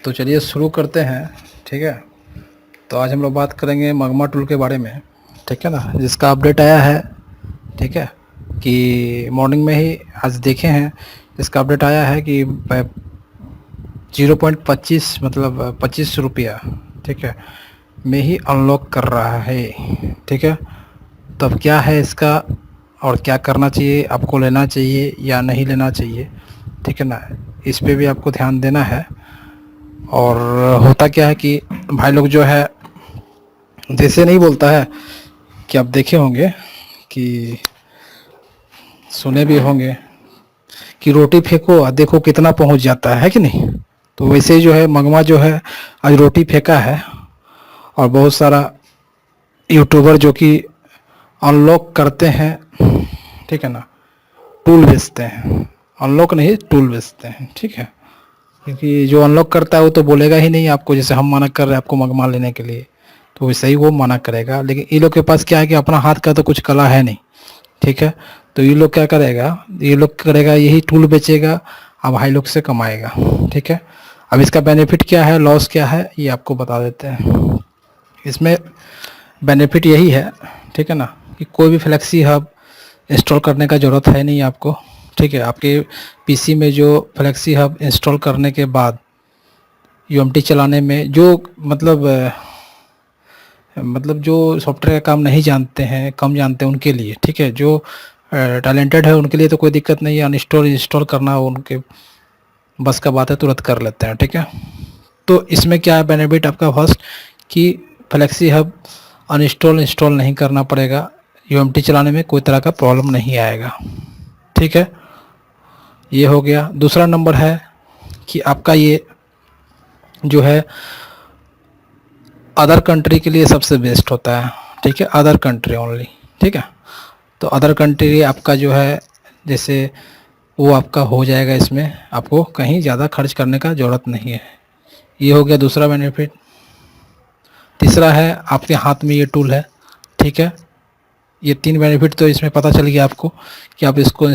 तो चलिए शुरू करते हैं। ठीक है, तो आज हम लोग बात करेंगे मगमा टूल के बारे में। ठीक है ना, जिसका अपडेट आया है। ठीक है, कि मॉर्निंग में ही आज देखे हैं, इसका अपडेट आया है कि 0.25 मतलब 25 रुपया, ठीक है, में ही अनलॉक कर रहा है। ठीक है, तो अब क्या है इसका और क्या करना चाहिए, आपको लेना चाहिए या नहीं लेना चाहिए, ठीक है ना, इस पे भी आपको ध्यान देना है। और होता क्या है कि भाई लोग जो है जैसे नहीं बोलता है कि आप देखे होंगे कि सुने भी होंगे कि रोटी फेंको और देखो कितना पहुंच जाता है कि नहीं। तो वैसे ही जो है मगमा जो है आज रोटी फेंका है और बहुत सारा यूट्यूबर जो कि अनलॉक करते हैं, ठीक है ना, टूल बेचते हैं, अनलॉक नहीं टूल बेचते हैं। ठीक है, क्योंकि जो अनलॉक करता है वो तो बोलेगा ही नहीं आपको, जैसे हम मना कर रहे हैं आपको मगमा लेने के लिए, तो वैसे ही वो मना करेगा। लेकिन ये लोग के पास क्या है कि अपना हाथ का तो कुछ कला है नहीं। ठीक है, तो ये लोग क्या करेगा, ये लोग करेगा यही टूल बेचेगा, अब भाई लोग से कमाएगा। ठीक है, अब इसका बेनिफिट क्या है, लॉस क्या है, ये आपको बता देते हैं। इसमें बेनिफिट यही है, ठीक है ना, कि कोई भी फ्लेक्सी हब इंस्टॉल करने का ज़रूरत है नहीं आपको। ठीक है, आपके पीसी में जो फ्लेक्सी हब इंस्टॉल करने के बाद यूएमटी चलाने में जो मतलब जो सॉफ्टवेयर का काम नहीं जानते हैं, कम जानते हैं उनके लिए, ठीक है, जो टैलेंटेड है उनके लिए तो कोई दिक्कत नहीं है, अनइंस्टॉल इंस्टॉल करना उनके बस का बात है, तुरंत कर लेते हैं। ठीक है, तो इसमें क्या है बेनिफिट आपका, फर्स्ट कि फ्लेक्सी हब अनइंस्टॉल इंस्टॉल नहीं करना पड़ेगा, यूएमटी चलाने में कोई तरह का प्रॉब्लम नहीं आएगा। ठीक है, ये हो गया। दूसरा नंबर है कि आपका ये जो है अदर कंट्री के लिए सबसे बेस्ट होता है। ठीक है, अदर कंट्री ओनली। ठीक है, तो अदर कंट्री आपका जो है जैसे वो आपका हो जाएगा, इसमें आपको कहीं ज़्यादा खर्च करने का ज़रूरत नहीं है। ये हो गया दूसरा बेनिफिट। तीसरा है आपके हाथ में ये टूल है। ठीक है, ये 3 बेनिफिट तो इसमें पता चल गया आपको कि आप इसको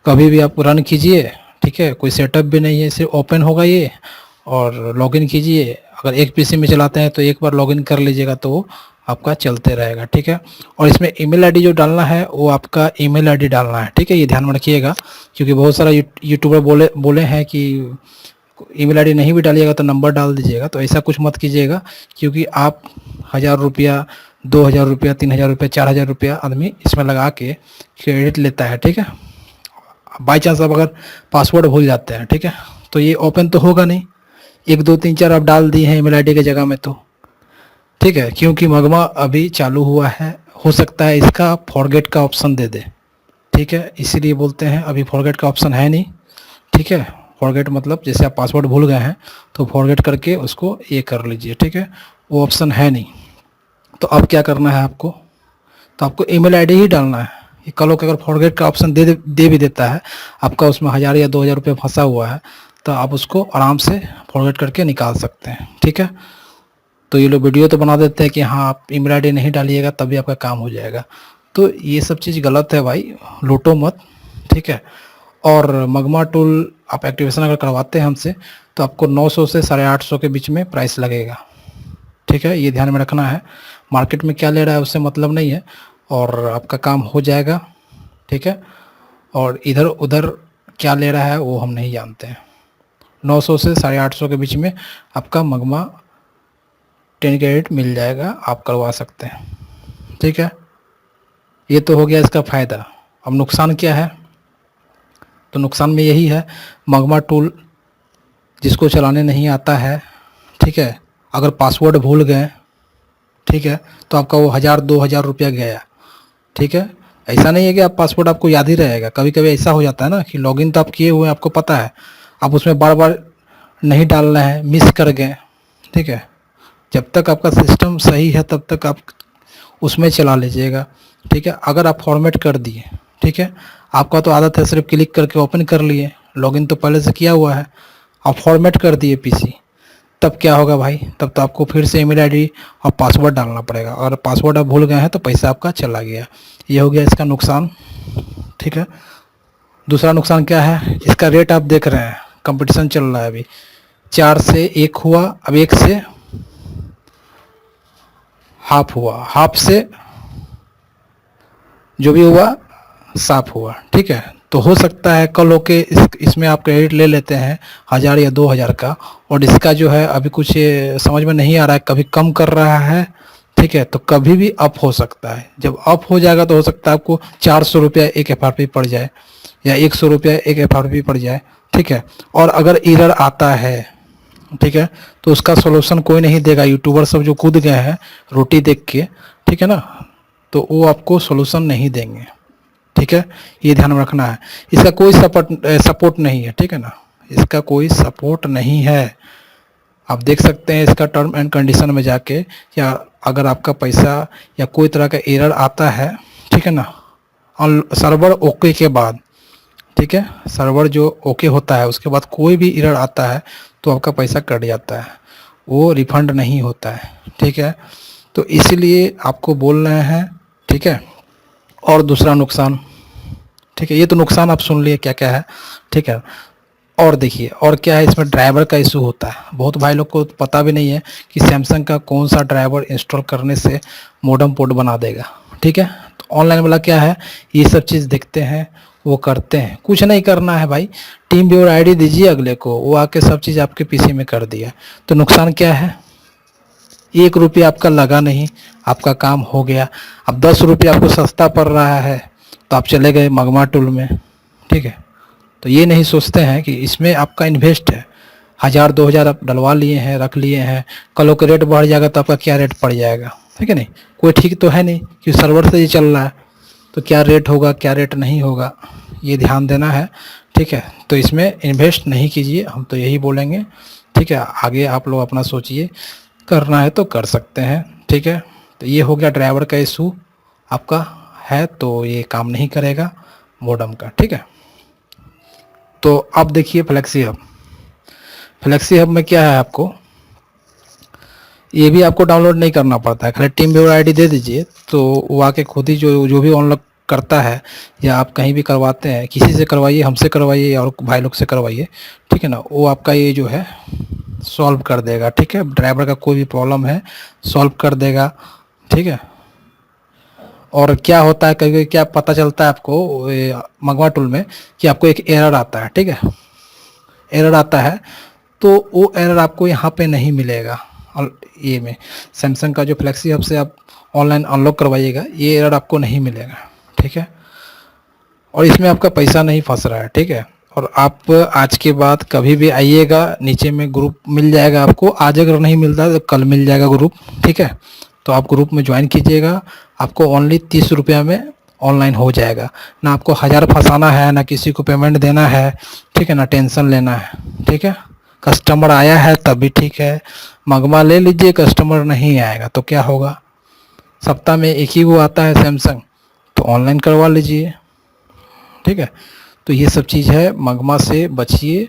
कभी भी आप रन कीजिए। ठीक है, कोई सेटअप भी नहीं है, सिर्फ ओपन होगा ये और लॉगिन कीजिए। अगर एक पीसी में चलाते हैं तो एक बार लॉगिन कर लीजिएगा तो वो आपका चलते रहेगा। ठीक है, और इसमें ईमेल आईडी जो डालना है वो आपका ईमेल आईडी डालना है। ठीक है, ये ध्यान में रखिएगा, क्योंकि बहुत सारा यूट्यूबर बोले हैं कि ईमेल आईडी नहीं भी डालिएगा तो नंबर डाल दीजिएगा। तो ऐसा कुछ मत कीजिएगा, क्योंकि आप 1000 रुपया, 2000 रुपया, 3000 रुपया, 4000 रुपया आदमी इसमें लगा के क्रेडिट लेता है। ठीक है, बाई चांस आप अगर पासवर्ड भूल जाते हैं, ठीक है, तो ये ओपन तो होगा नहीं। 1 2 3 4 आप डाल दिए हैं ईमेल आईडी की जगह में तो, ठीक है, क्योंकि मगमा अभी चालू हुआ है, हो सकता है इसका फॉरगेट का ऑप्शन दे दे। ठीक है, इसीलिए बोलते हैं अभी फॉरगेट का ऑप्शन है नहीं। ठीक है, फॉरगेट मतलब जैसे आप पासवर्ड भूल गए हैं तो फॉरगेट करके उसको ये कर लीजिए। ठीक है, वो ऑप्शन है नहीं। तो अब क्या करना है आपको, तो आपको ईमेल आईडी ही डालना है। ये कल को अगर फॉरगेट का ऑप्शन दे भी देता है, आपका उसमें 1000 या 2000 रुपये फंसा हुआ है, तो आप उसको आराम से फॉरगेट करके निकाल सकते हैं। ठीक है, तो ये लोग वीडियो तो बना देते हैं कि हाँ आप ईमेल आईडी नहीं डालिएगा तभी आपका काम हो जाएगा। तो ये सब चीज़ गलत है भाई, लूटो मत। ठीक है, और मगमा टूल आप एक्टिवेशन अगर करवाते हैं हमसे तो आपको 900 से 850 के बीच में प्राइस लगेगा। ठीक है, ये ध्यान में रखना है, मार्केट में क्या ले रहा है उससे मतलब नहीं है, और आपका काम हो जाएगा। ठीक है, और इधर उधर क्या ले रहा है वो हम नहीं जानते हैं। 900 से 850 के बीच में आपका मगमा 10 क्रेडिट मिल जाएगा, आप करवा सकते हैं। ठीक है, ये तो हो गया इसका फ़ायदा। अब नुकसान क्या है, तो नुकसान में यही है, मगमा टूल जिसको चलाने नहीं आता है, ठीक है, अगर पासवर्ड भूल गए, ठीक है, तो आपका वो 1000 2000 रुपया गया। ठीक है, ऐसा नहीं है कि आप पासवर्ड आपको याद ही रहेगा, कभी कभी ऐसा हो जाता है ना कि लॉगिन तो आप किए हुए हैं, आपको पता है, आप उसमें बार बार नहीं डाल रहे हैं, मिस कर गए। ठीक है, जब तक आपका सिस्टम सही है तब तक आप उसमें चला लीजिएगा। ठीक है, अगर आप फॉर्मेट कर दिए, ठीक है, आपका तो आदत है सिर्फ क्लिक करके ओपन कर लिए, लॉगिन तो पहले से किया हुआ है, आप फॉर्मेट कर दिए पीसी, तब क्या होगा भाई, तब तो आपको फिर से ईमेल आईडी और पासवर्ड डालना पड़ेगा, और पासवर्ड आप भूल गए हैं तो पैसा आपका चला गया। ये हो गया इसका नुकसान। ठीक है, दूसरा नुकसान क्या है, इसका रेट आप देख रहे हैं, कंपटीशन चल रहा है अभी, 4 से 1 हुआ, अब 1 से हाफ हुआ, हाफ से जो भी हुआ साफ हुआ, ठीक है। तो हो सकता है कल होके इसमें आप क्रेडिट ले लेते हैं 1000 या 2000 का, और इसका जो है अभी कुछ समझ में नहीं आ रहा है, कभी कम कर रहा है, ठीक है। तो कभी भी अप हो सकता है, जब अप हो जाएगा तो हो सकता है आपको 400 रुपया एक एफ पड़ जाए या 100 रुपया एक एफ पड़ जाए, ठीक है। और अगर एरर आता है, ठीक है, तो उसका सोल्यूशन कोई नहीं देगा, यूट्यूबर सब जो कूद गए हैं रोटी देख के, ठीक है ना, तो वो आपको सोल्यूशन नहीं देंगे, ठीक है। ये ध्यान में रखना है, इसका कोई सपोर्ट नहीं है, ठीक है ना, इसका कोई सपोर्ट नहीं है। आप देख सकते हैं इसका टर्म एंड कंडीशन में जाके, या अगर आपका पैसा या कोई तरह का एरर आता है, ठीक है ना, सर्वर ओके के बाद, ठीक है, सर्वर जो ओके होता है उसके बाद कोई भी एरर आता है तो आपका पैसा कट जाता है, वो रिफंड नहीं होता है, ठीक है। तो इसीलिए आपको बोल रहे हैं, ठीक है। और दूसरा नुकसान, ठीक है, ये तो नुकसान आप सुन लिए क्या क्या है, ठीक है। और देखिए और क्या है, इसमें ड्राइवर का इशू होता है, बहुत भाई लोग को पता भी नहीं है कि सैमसंग का कौन सा ड्राइवर इंस्टॉल करने से मॉडेम पोर्ट बना देगा, ठीक है। तो ऑनलाइन वाला क्या है, ये सब चीज़ देखते हैं, वो करते हैं, कुछ नहीं करना है भाई, टीम व्यूअर आईडी दीजिए अगले को, वो आके सब चीज़ आपके पीसी में कर दिया। तो नुकसान क्या है, 1 रुपया आपका लगा नहीं, आपका काम हो गया। अब 10 रुपया आपको सस्ता पड़ रहा है तो आप चले गए मगमा टूल में, ठीक है। तो ये नहीं सोचते हैं कि इसमें आपका इन्वेस्ट है, 1000 2000 आप डलवा लिए हैं, रख लिए हैं, कल को रेट बढ़ जाएगा तो आपका क्या रेट पड़ जाएगा, ठीक है नहीं, कोई ठीक तो है नहीं कि सर्वर से ये चल रहा है, तो क्या रेट होगा क्या रेट नहीं होगा, ये ध्यान देना है, ठीक है। तो इसमें इन्वेस्ट नहीं कीजिए, हम तो यही बोलेंगे, ठीक है। आगे आप लोग अपना सोचिए, करना है तो कर सकते हैं, ठीक है। तो ये हो गया ड्राइवर का इशू आपका है, तो ये काम नहीं करेगा मॉडेम का, ठीक है। तो अब देखिए फ्लेक्सी हब, फ्लेक्सी हब में क्या है, आपको ये भी आपको डाउनलोड नहीं करना पड़ता है, खाली टीम व्यूअर आईडी दे दीजिए तो वो आके खुद ही जो जो भी अनलॉक करता है, या आप कहीं भी करवाते हैं, किसी से करवाइए, हमसे करवाइए और भाई लोग से करवाइए, ठीक है ना, वो आपका ये जो है सॉल्व कर देगा, ठीक है। ड्राइवर का कोई भी प्रॉब्लम है सॉल्व कर देगा, ठीक है। और क्या होता है, कभी क्या पता चलता है आपको मगवा टूल में कि आपको एक एरर आता है, ठीक है, एरर आता है, तो वो एरर आपको यहाँ पे नहीं मिलेगा। और ये में सैमसंग का जो फ्लेक्सी हब से आप ऑनलाइन अनलॉक करवाइएगा, ये एरर आपको नहीं मिलेगा, ठीक है। और इसमें आपका पैसा नहीं फंस रहा है, ठीक है। और आप आज के बाद कभी भी आइएगा, नीचे में ग्रुप मिल जाएगा आपको, आज अगर नहीं मिलता तो कल मिल जाएगा ग्रुप, ठीक है। तो आप ग्रुप में ज्वाइन कीजिएगा, आपको ओनली 30 रुपया में ऑनलाइन हो जाएगा, ना आपको 1000 फंसाना है, ना किसी को पेमेंट देना है, ठीक है, ना टेंशन लेना है, ठीक है। कस्टमर आया है तब भी ठीक है, मगमा ले लीजिए, कस्टमर नहीं आएगा तो क्या होगा, सप्ताह में एक ही वो आता है सैमसंग, तो ऑनलाइन करवा लीजिए, ठीक है। तो ये सब चीज़ है, मगमा से बचिए,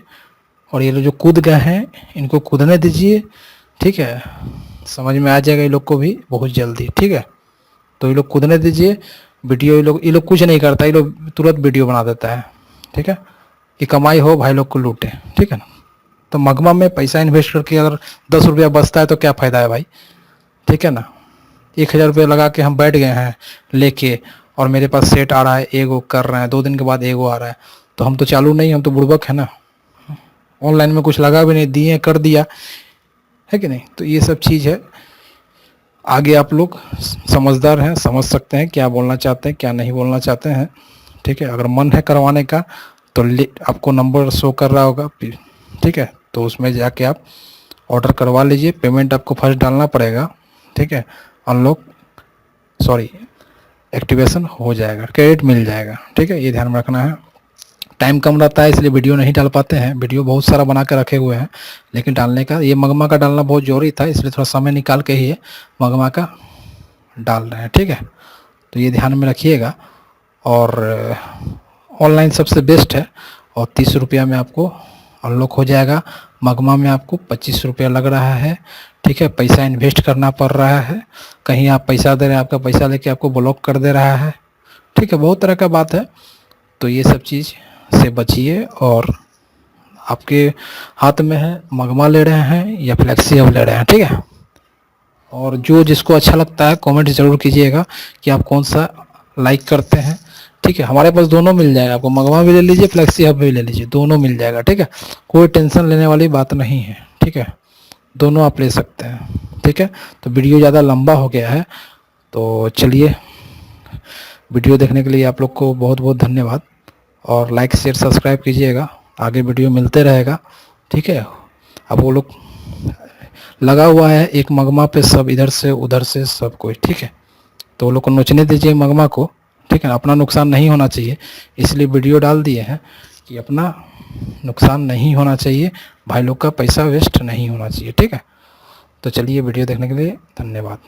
और ये लोग जो कूद गए हैं इनको कूदने दीजिए, ठीक है। समझ में आ जाएगा ये लोग को भी बहुत जल्दी, ठीक है। तो ये लोग कूदने दीजिए, वीडियो ये लोग कुछ नहीं करता, ये लोग तुरंत वीडियो बना देता है, ठीक है, कि कमाई हो भाई लोग को लूटे, ठीक है ना। तो मगमा में पैसा इन्वेस्ट करके अगर 10 रुपया बचता है तो क्या फ़ायदा है भाई, ठीक है ना। 1000 रुपये लगा के हम बैठ गए हैं लेके, और मेरे पास सेट आ रहा है, एगो कर रहे हैं, 2 दिन के बाद एगो आ रहा है, तो हम तो चालू नहीं, हम तो बुड़बक है ना, ऑनलाइन में कुछ लगा भी नहीं, दिए कर दिया है कि नहीं। तो ये सब चीज़ है, आगे आप लोग समझदार हैं, समझ सकते हैं क्या बोलना चाहते हैं क्या नहीं बोलना चाहते हैं, ठीक है। अगर मन है करवाने का तो आपको नंबर शो कर रहा होगा, ठीक है, तो उसमें जाके आप ऑर्डर करवा लीजिए, पेमेंट आपको फर्स्ट डालना पड़ेगा, ठीक है। अनलॉक एक्टिवेशन हो जाएगा, क्रेडिट मिल जाएगा, ठीक है, ये ध्यान में रखना है। टाइम कम रहता है इसलिए वीडियो नहीं डाल पाते हैं, वीडियो बहुत सारा बना कर रखे हुए हैं, लेकिन डालने का ये मगमा का डालना बहुत ज़रूरी था, इसलिए थोड़ा समय निकाल के ही मगमा का डाल रहे हैं, ठीक है। तो ये ध्यान में रखिएगा, और ऑनलाइन सबसे बेस्ट है, और 30 रुपया में आपको अनलॉक हो जाएगा। मगमा में आपको 25 रुपया लग रहा है, ठीक है, पैसा इन्वेस्ट करना पड़ रहा है, कहीं आप पैसा दे रहे हैं आपका पैसा लेके आपको ब्लॉक कर दे रहा है, ठीक है, बहुत तरह का बात है। तो ये सब चीज़ से बचिए और आपके हाथ में है, मगमा ले रहे हैं या फ्लेक्सी हब ले रहे हैं, ठीक है। और जो जिसको अच्छा लगता है कमेंट ज़रूर कीजिएगा कि आप कौन सा लाइक करते हैं, ठीक है। हमारे पास दोनों मिल जाएगा, आपको मगमा भी ले लीजिए, फ्लेक्सी हब भी ले लीजिए, दोनों मिल जाएगा, ठीक है। कोई टेंशन लेने वाली बात नहीं है, ठीक है, दोनों आप ले सकते हैं, ठीक है। तो वीडियो ज़्यादा लंबा हो गया है, तो चलिए, वीडियो देखने के लिए आप लोग को बहुत बहुत धन्यवाद, और लाइक शेयर सब्सक्राइब कीजिएगा, आगे वीडियो मिलते रहेगा, ठीक है। अब वो लोग लगा हुआ है एक मगमा पे, सब इधर से उधर से सब कोई, ठीक है। तो वो लोग को नोचने दीजिए मगमा को, ठीक है, अपना नुकसान नहीं होना चाहिए, इसलिए वीडियो डाल दिए हैं कि अपना नुकसान नहीं होना चाहिए, भाई लोग का पैसा वेस्ट नहीं होना चाहिए, ठीक है। तो चलिए, वीडियो देखने के लिए धन्यवाद।